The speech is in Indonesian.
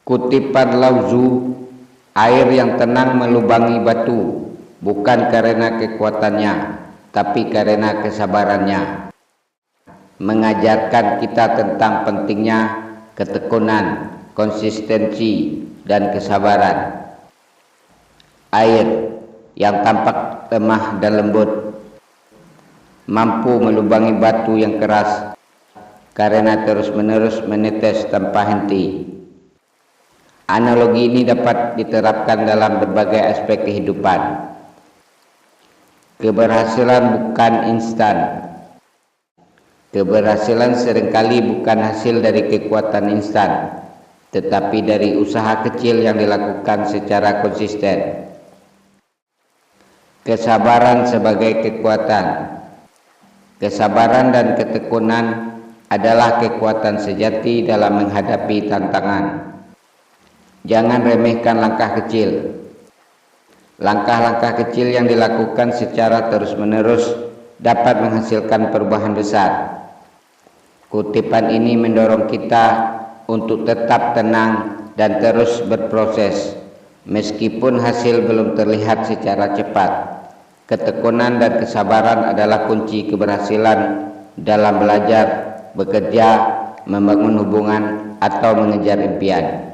Kutipan Lao-Tzu, air yang tenang melubangi batu, bukan karena kekuatannya, tapi karena kesabarannya. Mengajarkan kita tentang pentingnya ketekunan, konsistensi, dan kesabaran. Air yang tampak lemah dan lembut mampu melubangi batu yang keras karena terus-menerus menetes tanpa henti. Analogi ini dapat diterapkan dalam berbagai aspek kehidupan. Keberhasilan bukan instan. Keberhasilan seringkali bukan hasil dari kekuatan instan, tetapi dari usaha kecil yang dilakukan secara konsisten. Kesabaran sebagai kekuatan. Kesabaran dan ketekunan adalah kekuatan sejati dalam menghadapi tantangan. Jangan remehkan langkah kecil. Langkah-langkah kecil yang dilakukan secara terus-menerus dapat menghasilkan perubahan besar. Kutipan ini mendorong kita untuk tetap tenang dan terus berproses, meskipun hasil belum terlihat secara cepat. Ketekunan dan kesabaran adalah kunci keberhasilan dalam belajar, bekerja, membangun hubungan, atau mengejar impian.